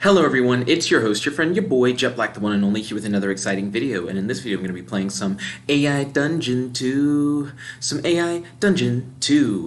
Hello everyone, it's your host, your friend, your boy, Jet Black, the one and only, here with another exciting video. And in this video I'm going to be playing some AI Dungeon 2.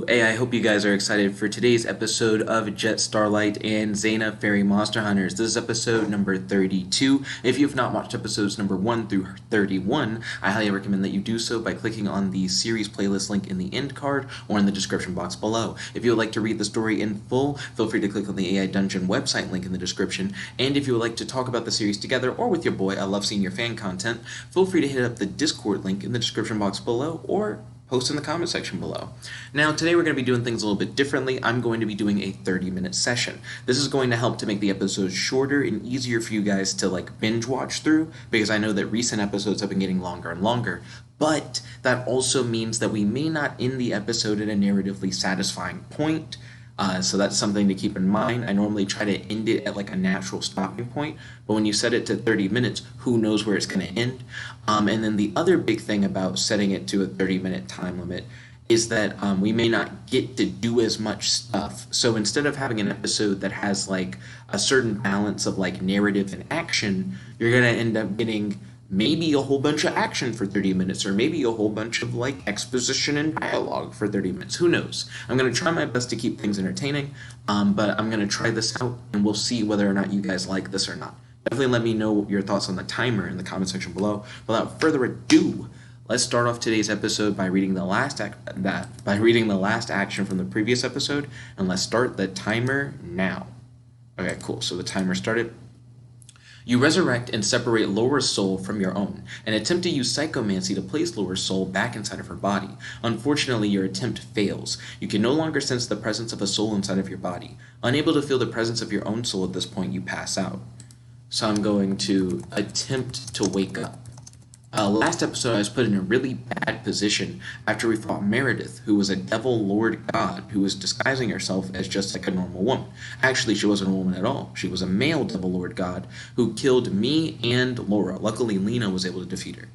I hope you guys are excited for today's episode of Jet Starlight and Zana Fairy Monster Hunters. This is episode number 32. If you have not watched episodes number 1 through 31, I highly recommend that you do so by clicking on the series playlist link in the end card or in the description box below. If you would like to read the story in full, feel free to click on the AI Dungeon website link in the description. And if you would like to talk about the series together or with your boy, I love seeing your fan content, feel free to hit up the Discord link in the description box below or post in the comment section below. Now, today we're going to be doing things a little bit differently. I'm going to be doing a 30-minute session. This is going to help to make the episodes shorter and easier for you guys to binge watch through, because I know that recent episodes have been getting longer and longer. But that also means that we may not end the episode at a narratively satisfying point. So that's something to keep in mind. I normally try to end it at a natural stopping point, but when you set it to 30 minutes, who knows where it's going to end? And then the other big thing about setting it to a 30-minute time limit is that we may not get to do as much stuff. So instead of having an episode that has a certain balance of narrative and action, you're going to end up getting maybe a whole bunch of action for 30 minutes, or maybe a whole bunch of exposition and dialogue for 30 minutes. Who knows? I'm going to try my best to keep things entertaining, but I'm going to try this out and we'll see whether or not you guys like this or not. Definitely let me know your thoughts on the timer in the comment section below. Without further ado, let's start off today's episode by reading the last action from the previous episode, and let's start the timer now. Okay, cool. So the timer started. You resurrect and separate Laura's soul from your own, and attempt to use psychomancy to place Laura's soul back inside of her body. Unfortunately, your attempt fails. You can no longer sense the presence of a soul inside of your body. Unable to feel the presence of your own soul at this point, you pass out. So I'm going to attempt to wake up. Last episode, I was put in a really bad position after we fought Meredith, who was a devil lord god who was disguising herself as just a normal woman. Actually, she wasn't a woman at all. She was a male devil lord god who killed me and Laura. Luckily, Lena was able to defeat her.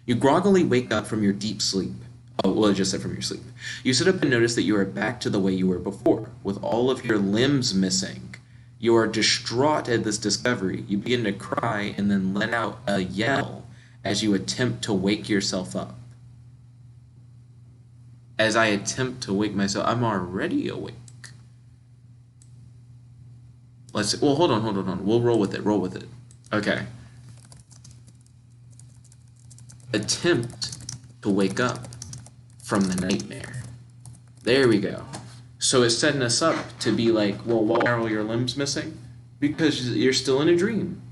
You groggily wake up from your deep sleep. Oh, well, I just said from your sleep. You sit up and notice that you are back to the way you were before, with all of your limbs missing. You are distraught at this discovery. You begin to cry and then let out a yell as you attempt to wake yourself up. As I attempt to wake myself, I'm already awake. Let's see. Well, hold on. We'll roll with it. Okay. Attempt to wake up from the nightmare. There we go. So it's setting us up to be well, why are all your limbs missing? Because you're still in a dream.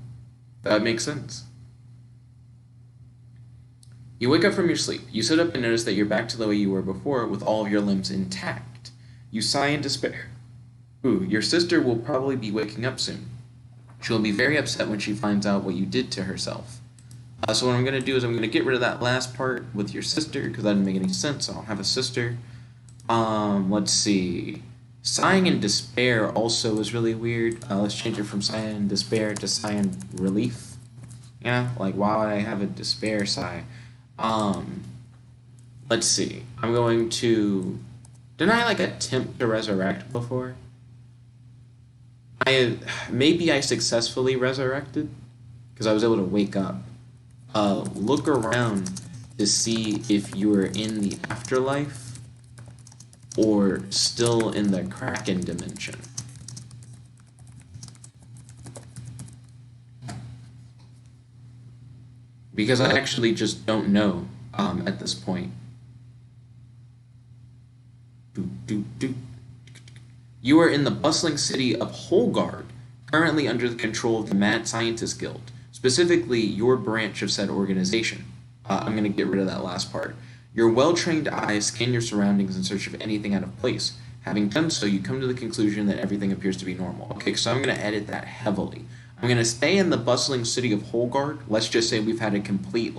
That makes sense. You wake up from your sleep. You sit up and notice that you're back to the way you were before, with all of your limbs intact. You sigh in despair. Ooh, your sister will probably be waking up soon. She will be very upset when she finds out what you did to herself. So what I'm going to do is I'm going to get rid of that last part with your sister, because that didn't make any sense. I don't have a sister. Let's see. Sighing in despair also is really weird. Let's change it from sighing in despair to sighing relief. Yeah, why would I have a despair sigh? Let's see. I'm going to... Didn't I, attempt to resurrect before? Maybe I successfully resurrected, because I was able to wake up. Look around to see if you are in the afterlife or still in the Kraken dimension. Because I actually just don't know at this point. You are in the bustling city of Holgard, currently under the control of the Mad Scientist Guild, specifically your branch of said organization. I'm going to get rid of that last part. Your well-trained eyes scan your surroundings in search of anything out of place. Having done so, you come to the conclusion that everything appears to be normal. Okay, so I'm going to edit that heavily. I'm going to stay in the bustling city of Holgard. Let's just say we've had a complete,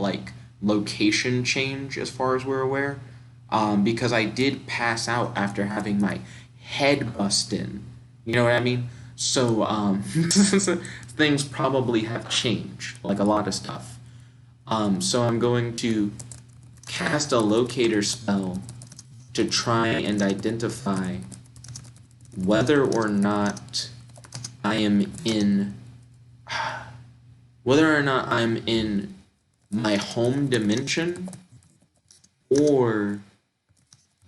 location change as far as we're aware. Because I did pass out after having my head bust in. You know what I mean? So, things probably have changed, a lot of stuff. So I'm going to cast a locator spell to try and identify whether or not I am in whether or not I'm in my home dimension or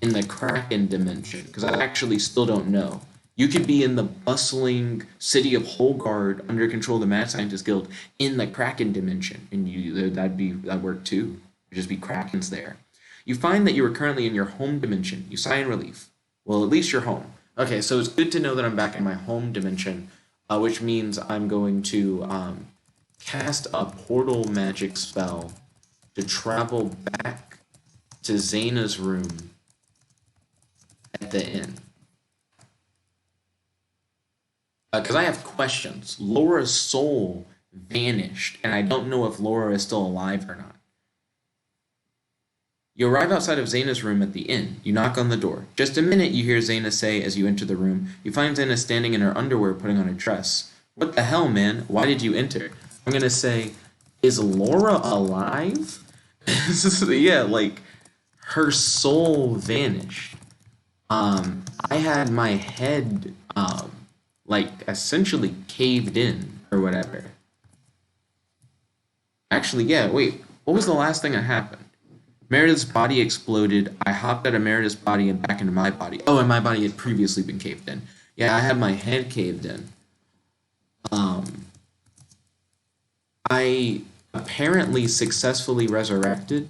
in the Kraken dimension, because I actually still don't know. You could be in the bustling city of Holgard under control of the Mad Scientist Guild in the Kraken dimension, and that'd work too. There'd just be Krakens there. You find that you are currently in your home dimension. You sigh in relief. Well, at least you're home. Okay, so it's good to know that I'm back in my home dimension, which means I'm going to cast a portal magic spell to travel back to Zana's room at the inn. Because I have questions. Laura's soul vanished, and I don't know if Laura is still alive or not. You arrive outside of Zana's room at the inn. You knock on the door. Just a minute, you hear Zana say as you enter the room. You find Zana standing in her underwear putting on her dress. What the hell, man? Why did you enter? I'm going to say, is Laura alive? Yeah, like, her soul vanished. I had my head, like, essentially caved in, or whatever. Actually, yeah, wait, what was the last thing that happened? Meredith's body exploded. I hopped out of Meredith's body and back into my body. Oh, and my body had previously been caved in. Yeah, I had my head caved in. I apparently successfully resurrected,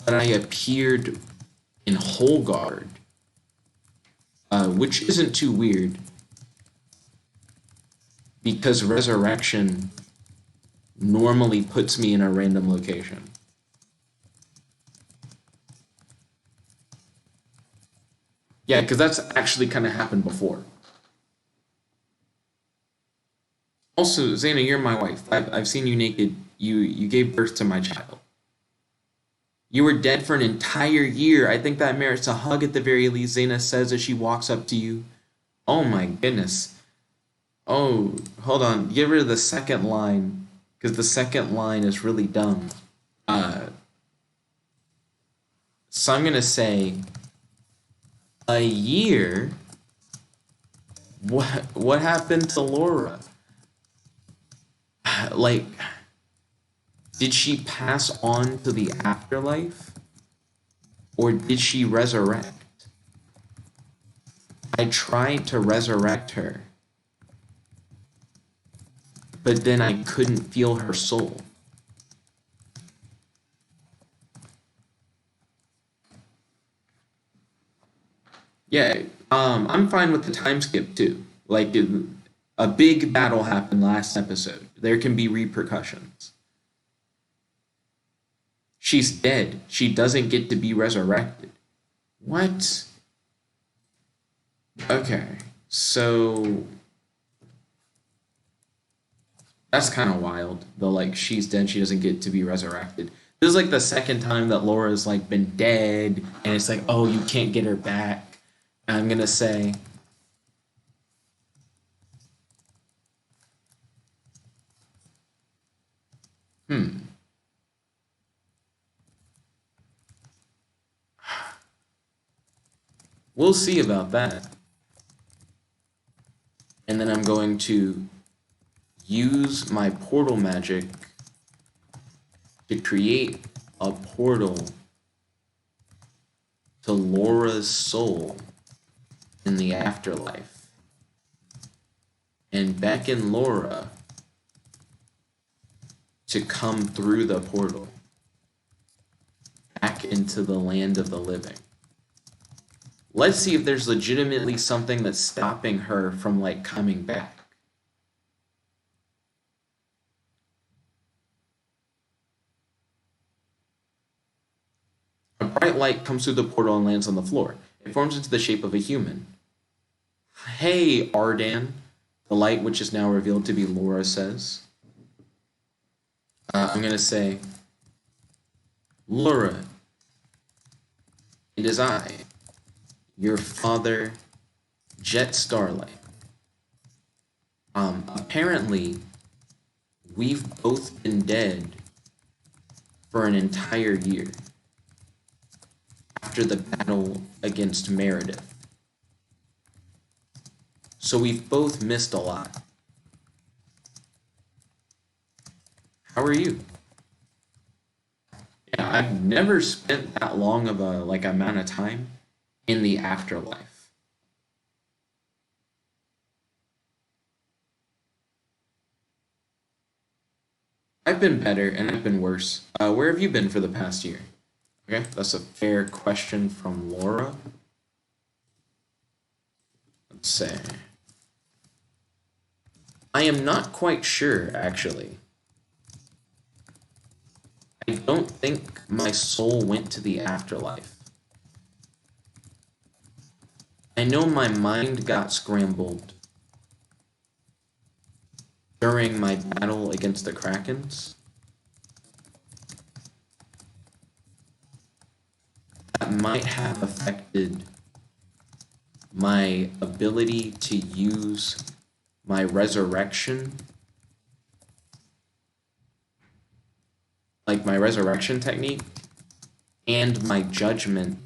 but I appeared in Holgard, which isn't too weird, because resurrection normally puts me in a random location. Yeah, because that's actually kind of happened before. Also, Zana, you're my wife. I've seen you naked. You gave birth to my child. You were dead for an entire year. I think that merits a hug at the very least, Zana says as she walks up to you. Oh my goodness. Oh, hold on. Get rid of the second line, because the second line is really dumb. So I'm going to say, a year? What happened to Laura? Like, did she pass on to the afterlife? Or did she resurrect? I tried to resurrect her, but then I couldn't feel her soul. Yeah, I'm fine with the time skip too. Like, a big battle happened last episode. There can be repercussions. She's dead. She doesn't get to be resurrected. What? Okay, so that's kind of wild. Though, like, she's dead. She doesn't get to be resurrected. This is like the second time that Laura's like been dead, and it's like, oh, you can't get her back. And I'm gonna say, we'll see about that. And then I'm going to use my portal magic to create a portal to Laura's soul in the afterlife and beckon Laura to come through the portal back into the land of the living. Let's see if there's legitimately something that's stopping her from, like, coming back. A bright light comes through the portal and lands on the floor. It forms into the shape of a human. Hey, Ardan, the light, which is now revealed to be Laura, says. I'm going to say, Laura, it is I, your father, Jet Starlight. Apparently, we've both been dead for an entire year after the battle against Meredith. So we've both missed a lot. How are you? Yeah, I've never spent that long of a amount of time in the afterlife. I've been better and I've been worse. Where have you been for the past year? Okay, that's a fair question from Laura. Let's say. I am not quite sure, actually. I don't think my soul went to the afterlife. I know my mind got scrambled during my battle against the Krakens. That might have affected my ability to use my resurrection, like my resurrection technique, and my judgment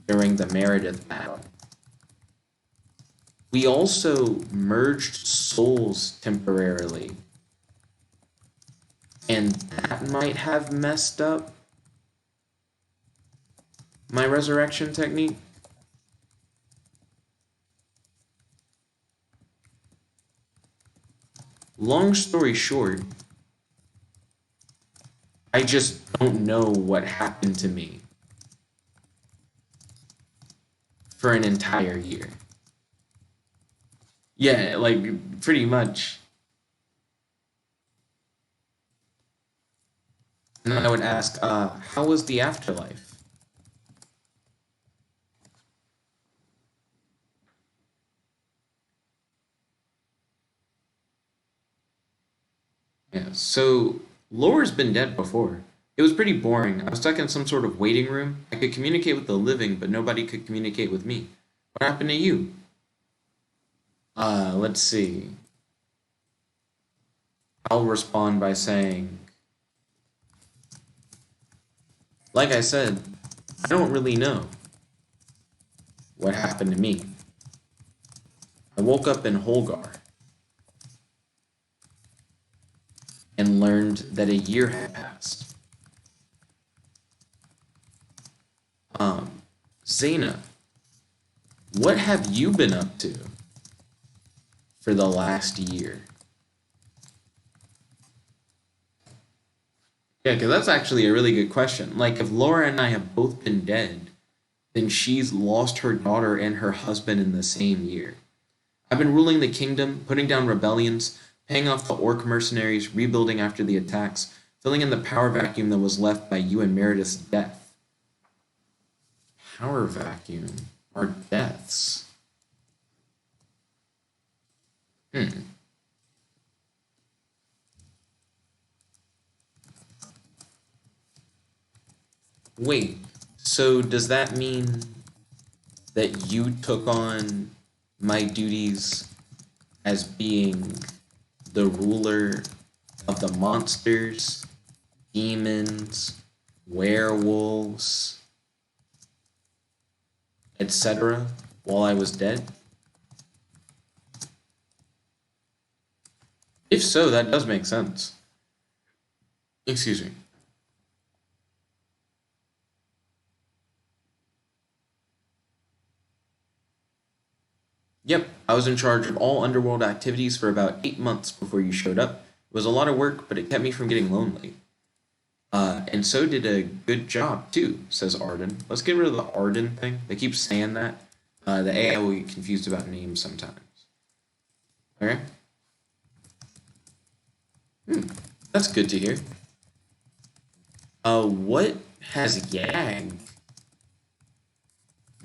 during the Meredith battle. We also merged souls temporarily, and that might have messed up my resurrection technique. Long story short, I just don't know what happened to me for an entire year. Yeah, like pretty much. And then I would ask, how was the afterlife? Yeah, so Laura's been dead before. It was pretty boring. I was stuck in some sort of waiting room. I could communicate with the living, but nobody could communicate with me. What happened to you? Let's see. I'll respond by saying, like I said, I don't really know what happened to me. I woke up in Holgar and learned that a year had passed. Zana, what have you been up to for the last year? Yeah, because that's actually a really good question. Like, if Laura and I have both been dead, then she's lost her daughter and her husband in the same year. I've been ruling the kingdom, putting down rebellions, paying off the orc mercenaries, rebuilding after the attacks, filling in the power vacuum that was left by you and Meredith's death. Power vacuum? Our deaths? Wait, so does that mean that you took on my duties as being the ruler of the monsters, demons, werewolves, etc., while I was dead? If so, that does make sense. Excuse me. Yep, I was in charge of all underworld activities for about 8 months before you showed up. It was a lot of work, but it kept me from getting lonely. And so did a good job, too, says Arden. Let's get rid of the Arden thing. They keep saying that. The AI will get confused about names sometimes. Okay? That's good to hear. What has Yag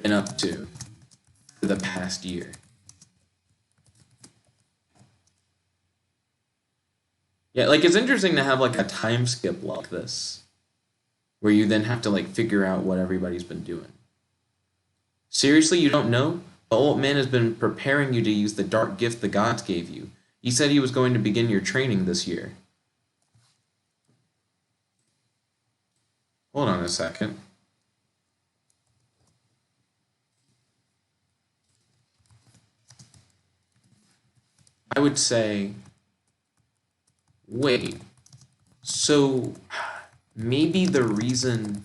been up to for the past year? Yeah, like it's interesting to have like a time skip like this, where you then have to like figure out what everybody's been doing. Seriously, you don't know? The old man has been preparing you to use the dark gift the gods gave you. He said he was going to begin your training this year. Hold on a second. I would say, wait, So maybe the reason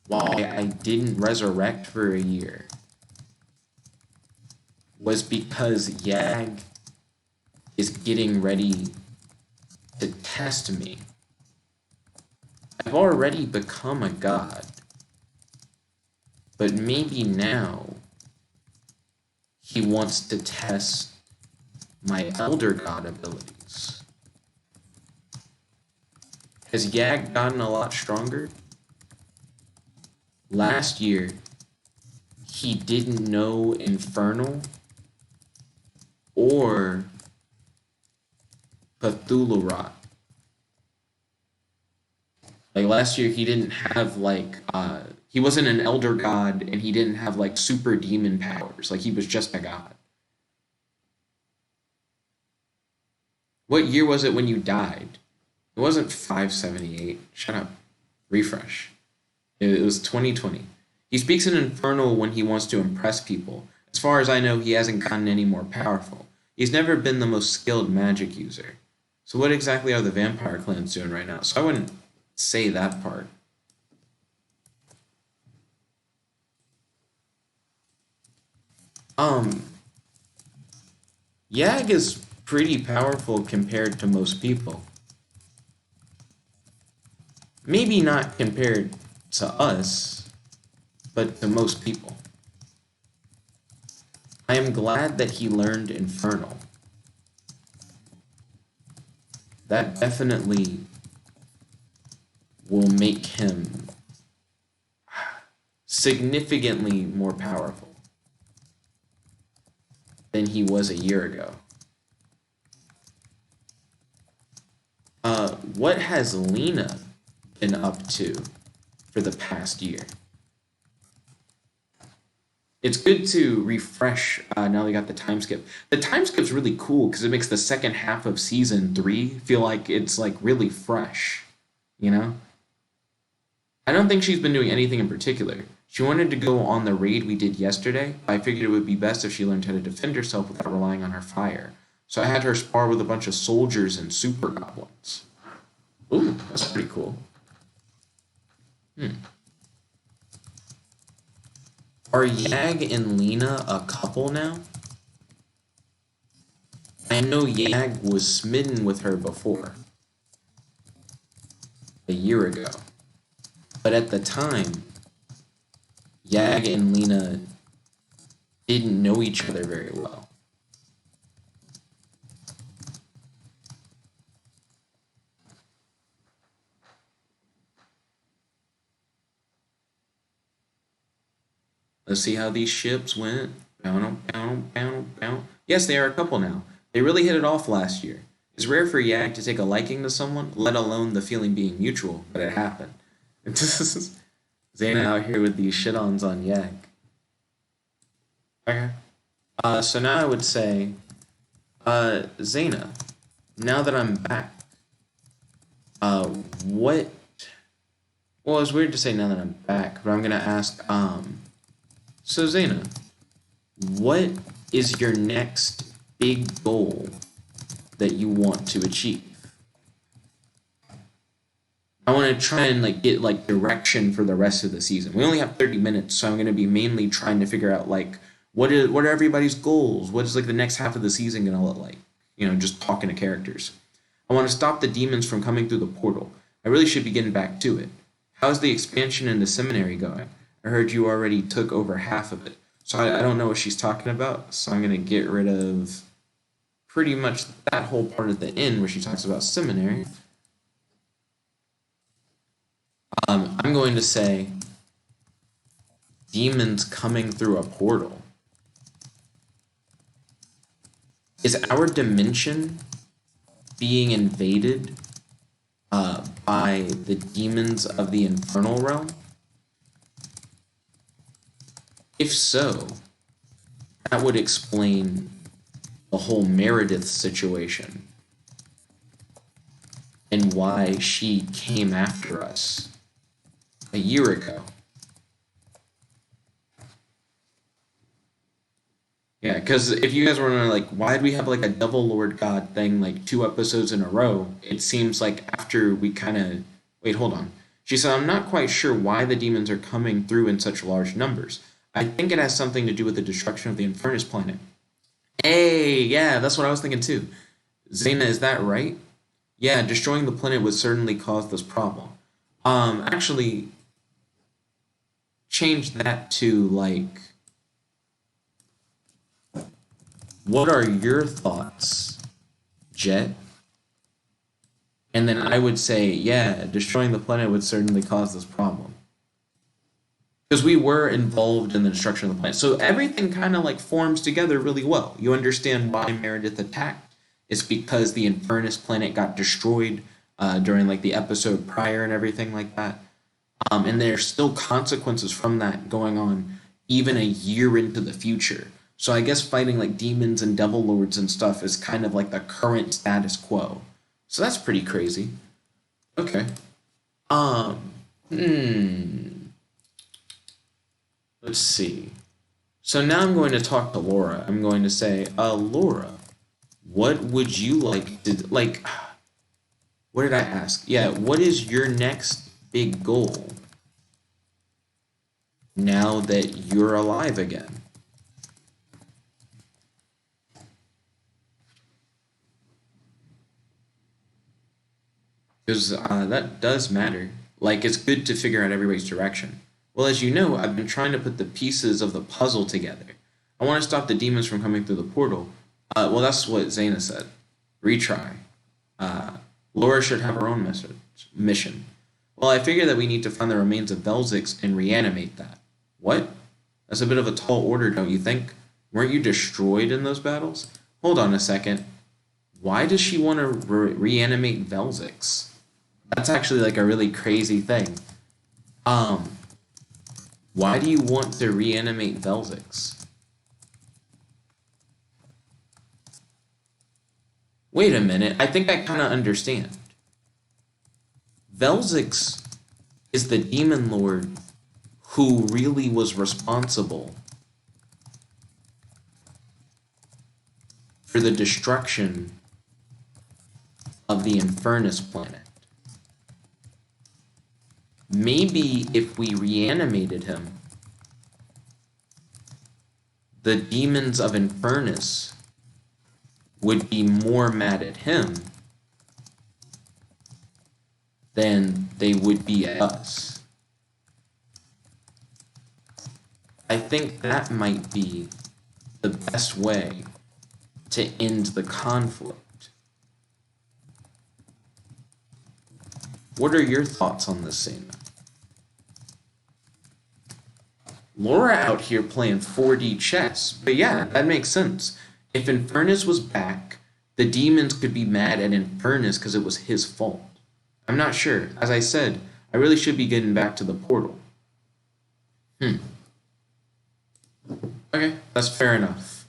why I didn't resurrect for a year was because Yag is getting ready to test me. I've already become a god, but maybe now he wants to test my elder god abilities. Has Yag gotten a lot stronger? Last year, he didn't know Infernal or Cthulhu Rot. Like last year, he didn't have he wasn't an elder god and he didn't have like super demon powers. Like he was just a god. What year was it when you died? It wasn't 578. Shut up. Refresh. It was 2020. He speaks in Infernal when he wants to impress people. As far as I know, he hasn't gotten any more powerful. He's never been the most skilled magic user. So what exactly are the vampire clans doing right now? So I wouldn't say that part. Yag is pretty powerful compared to most people. Maybe not compared to us, but to most people. I am glad that he learned Infernal. That definitely will make him significantly more powerful than he was a year ago. What has Lena been up to for the past year? It's good to refresh now we got the time skip. The time skip's really cool because it makes the second half of season 3 feel like it's like really fresh, you know? I don't think she's been doing anything in particular. She wanted to go on the raid we did yesterday. I figured it would be best if she learned how to defend herself without relying on her fire. So I had her spar with a bunch of soldiers and super goblins. Ooh, that's pretty cool. Are Yag and Lena a couple now? I know Yag was smitten with her before. A year ago. But at the time, Yag and Lena didn't know each other very well. Let's see how these ships went. Yes, they are a couple now. They really hit it off last year. It's rare for Yag to take a liking to someone, let alone the feeling being mutual, but it happened. Zana out here with these shit-ons on Yag. Okay. So now I would say, Zana, now that I'm back, what... Well, it's weird to say now that I'm back, but I'm gonna ask, so Zana, what is your next big goal that you want to achieve? I want to try and like get like direction for the rest of the season. We only have 30 minutes, so I'm going to be mainly trying to figure out like what are everybody's goals? What is like the next half of the season going to look like? You know, just talking to characters. I want to stop the demons from coming through the portal. I really should be getting back to it. How's the expansion in the seminary going? I heard you already took over half of it. So I don't know what she's talking about, so I'm going to get rid of pretty much that whole part at the end where she talks about seminary. I'm going to say demons coming through a portal. Is our dimension being invaded by the demons of the infernal realm? If so, that would explain the whole Meredith situation and why she came after us a year ago. Yeah, because if you guys were wondering, like, why did we have like a devil lord god thing like 2 episodes in a row? It seems like after we kind of wait, hold on. She said, I'm not quite sure why the demons are coming through in such large numbers. I think it has something to do with the destruction of the Infernus planet. Hey, yeah, that's what I was thinking too. Zana, is that right? Yeah, destroying the planet would certainly cause this problem. Actually, change that to like, what are your thoughts, Jet? And then I would say, yeah, destroying the planet would certainly cause this problem. Because we were involved in the destruction of the planet. So everything kind of like forms together really well. You understand why Meredith attacked. It's because the Infernus planet got destroyed during like the episode prior and everything like that. And there's still consequences from that going on even a year into the future. So I guess fighting like demons and devil lords and stuff is kind of like the current status quo. So that's pretty crazy. Okay. Um, hmm. Let's see. So now I'm going to talk to Laura. I'm going to say, Laura, what would you like to, like, what did I ask? Yeah, what is your next big goal now that you're alive again? Because that does matter. Like, it's good to figure out everybody's direction. Well, as you know, I've been trying to put the pieces of the puzzle together. I want to stop the demons from coming through the portal. Well, that's what Zana said. Retry. Laura should have her own mission. Well, I figure that we need to find the remains of Velzix and reanimate that. What? That's a bit of a tall order, don't you think? Weren't you destroyed in those battles? Hold on a second. Why does she want to reanimate Velzix? That's actually like a really crazy thing. Why do you want to reanimate Velzix? Wait a minute, I think I kind of understand. Velzix is the demon lord who really was responsible for the destruction of the Infernus planet. Maybe if we reanimated him, the demons of Infernus would be more mad at him than they would be at us. I think that might be the best way to end the conflict. What are your thoughts on this, Zana? Laura out here playing 4D chess, but yeah, that makes sense. If Infernus was back, the demons could be mad at Infernus because it was his fault. I'm not sure. As I said, I really should be getting back to the portal. Okay, that's fair enough.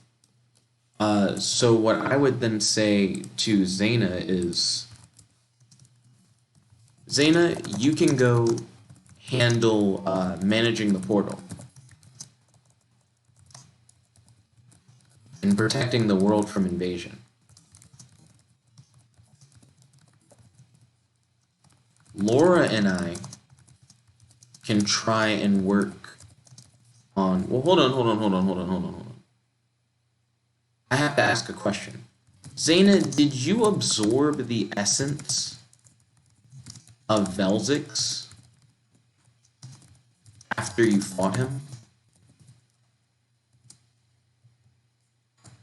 So what I would then say to Zana is, Zana, you can go handle managing the portal and protecting the world from invasion. Laura and I can try and work on... Well, hold on. I have to ask a question. Zana, did you absorb the essence of Velzix after you fought him?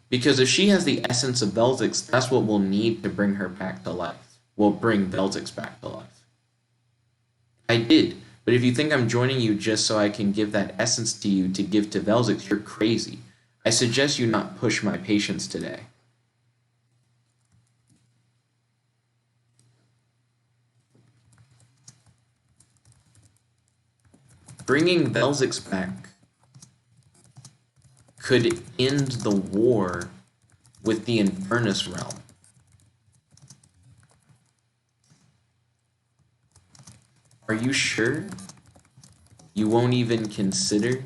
Because if she has the essence of Velzix, that's what we'll need to bring her back to life. We'll bring Velzix back to life. I did, but if you think I'm joining you just so I can give that essence to you to give to Velzix, you're crazy. I suggest you not push my patience today. Bringing Velzix back could end the war with the Infernus realm. Are you sure you won't even consider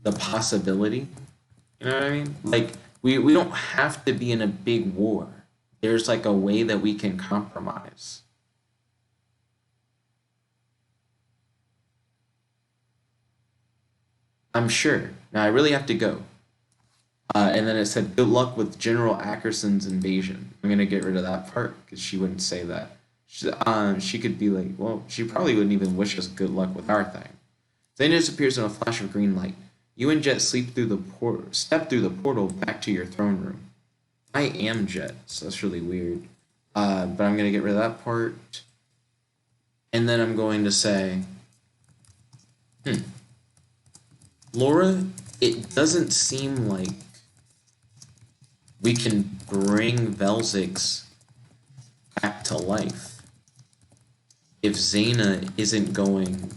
the possibility? You know what I mean? Like, we don't have to be in a big war. There's like a way that we can compromise. I'm sure. Now I really have to go. And then it said, "Good luck with General Ackerson's invasion." I'm gonna get rid of that part because she wouldn't say that. She could be like, well, she probably wouldn't even wish us good luck with our thing. Then it disappears in a flash of green light. You and Jet step through the portal back to your throne room. I am Jet, so that's really weird. But I'm gonna get rid of that part, and then I'm going to say, Laura, it doesn't seem like we can bring Velzix back to life if Zana isn't going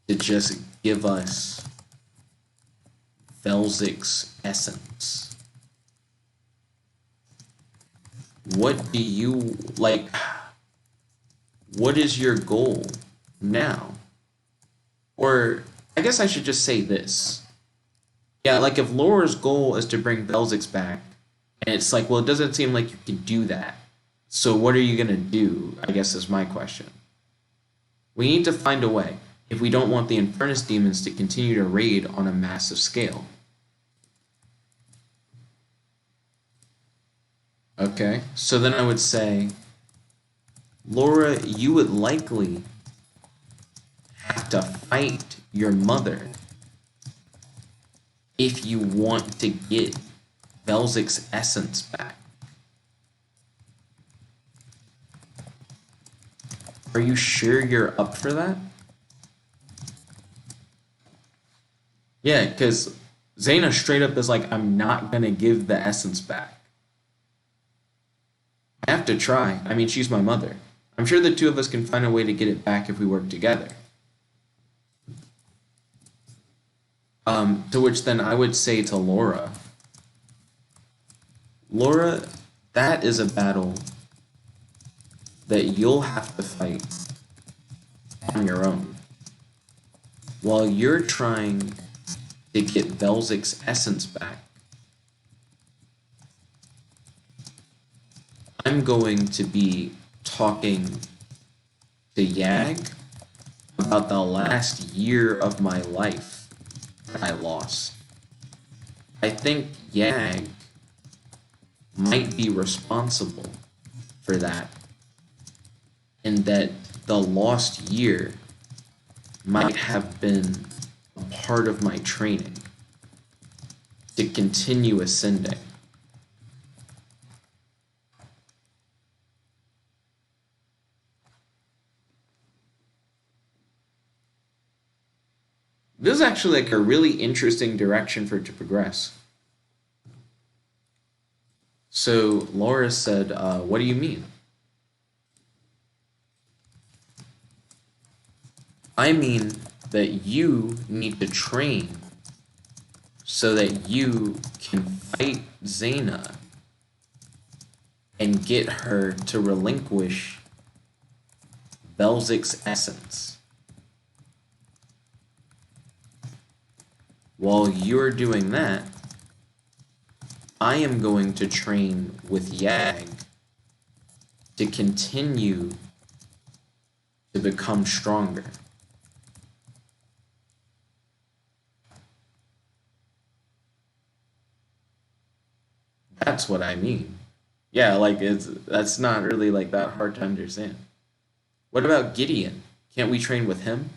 to just give us Velzix essence. What do you like? What is your goal now? Or I guess I should just say this. Yeah, like if Laura's goal is to bring Velzix back, and it's like, well, it doesn't seem like you can do that. So what are you gonna do? I guess is my question. We need to find a way if we don't want the Infernus demons to continue to raid on a massive scale. Okay, so then I would say, Laura, you would likely have to fight your mother if you want to get Velzix's essence back. Are you sure you're up for that? Yeah, because Zana straight up is like, I'm not going to give the essence back. I have to try. I mean, she's my mother. I'm sure the two of us can find a way to get it back if we work together. To which then I would say to Laura, Laura, that is a battle that you'll have to fight on your own. While you're trying to get Velzix's essence back, I'm going to be talking to Yag about the last year of my life that I lost. I think Yag might be responsible for that, and that the lost year might have been a part of my training to continue ascending. This is actually like a really interesting direction for it to progress. So Laura said, what do you mean? I mean that you need to train so that you can fight Zana and get her to relinquish Velzix's essence. While you're doing that, I am going to train with Yag to continue to become stronger. That's what I mean. Yeah, like that's not really like that hard to understand. What about Gideon? Can't we train with him?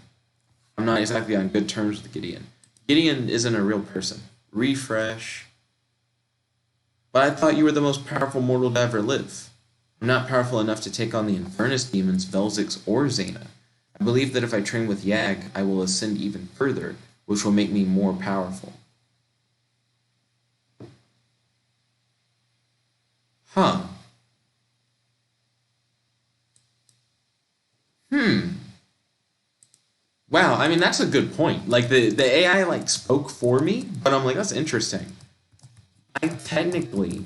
I'm not exactly on good terms with Gideon. Gideon isn't a real person. Refresh. But I thought you were the most powerful mortal to ever live. I'm not powerful enough to take on the Infernus demons, Velzix, or Zana. I believe that if I train with Yag, I will ascend even further, which will make me more powerful. Huh. Wow, I mean, that's a good point. Like, the AI, like, spoke for me, but I'm like, that's interesting. I technically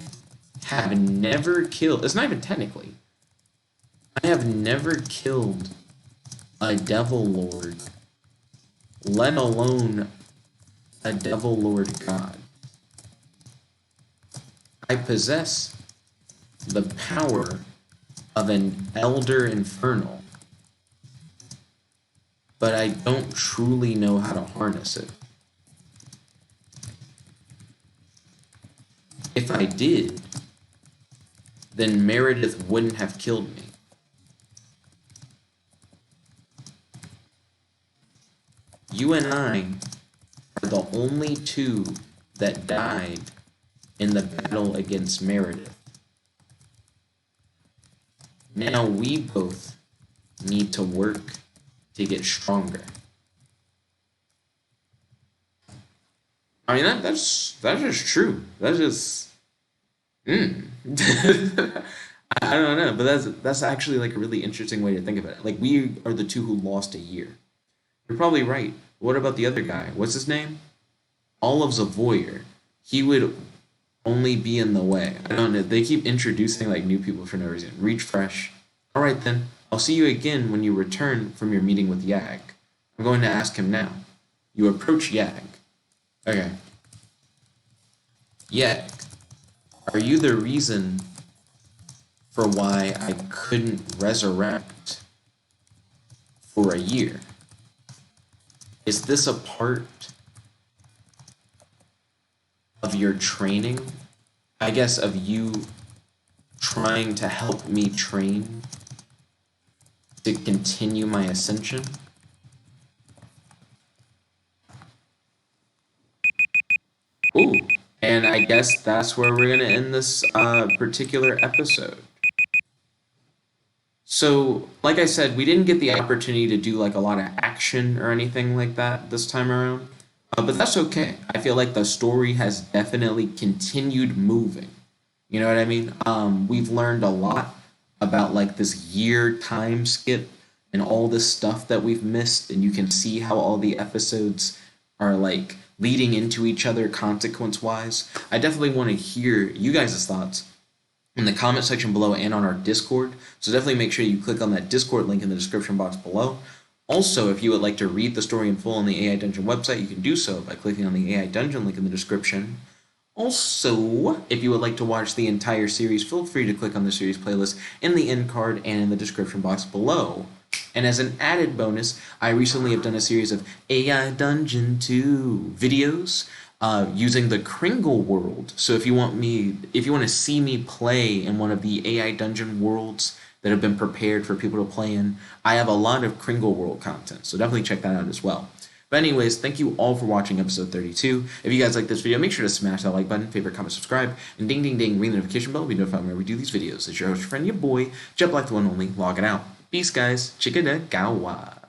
have never killed... It's not even technically. I have never killed a Devil Lord, let alone a Devil Lord God. I possess the power of an elder infernal, but I don't truly know how to harness it. If I did, then Meredith wouldn't have killed me. You and I are the only two that died in the battle against Meredith. Now we both need to work to get stronger. I mean, that's just true. That's just I don't know, but that's actually like a really interesting way to think about it. Like we are the two who lost a year. You're probably right. What about the other guy? What's his name? Olive's a voyeur. He would only be in the way. I don't know. They keep introducing like new people for no reason. Reach fresh. All right then. I'll see you again when you return from your meeting with Yag. I'm going to ask him now. You approach Yag. Okay. Yag, are you the reason for why I couldn't resurrect for a year? Is this a part of your training? I guess of you trying to help me train to continue my ascension? Ooh, and I guess that's where we're going to end this particular episode. So, like I said, we didn't get the opportunity to do like a lot of action or anything like that this time around. But that's okay. I feel like the story has definitely continued moving. You know what I mean? We've learned a lot about like this year time skip and all this stuff that we've missed, and you can see how all the episodes are like leading into each other consequence wise. I definitely want to hear you guys' thoughts in the comment section below and on our Discord. So definitely make sure you click on that Discord link in the description box below. Also, if you would like to read the story in full on the AI Dungeon website, you can do so by clicking on the AI Dungeon link in the description. Also, if you would like to watch the entire series, feel free to click on the series playlist in the end card and in the description box below. And as an added bonus, I recently have done a series of AI Dungeon 2 videos using the Kringle world. So if you want to see me play in one of the AI Dungeon worlds that have been prepared for people to play in, I have a lot of Kringle world content. So definitely check that out as well. But anyways, thank you all for watching episode 32. If you guys like this video, make sure to smash that like button, favorite, comment, subscribe, and ding ding ding, ring the notification bell to be notified whenever we do these videos. It's your host, your friend, your boy, Jet Black the one only, logging out. Peace, guys. Chickada gawa.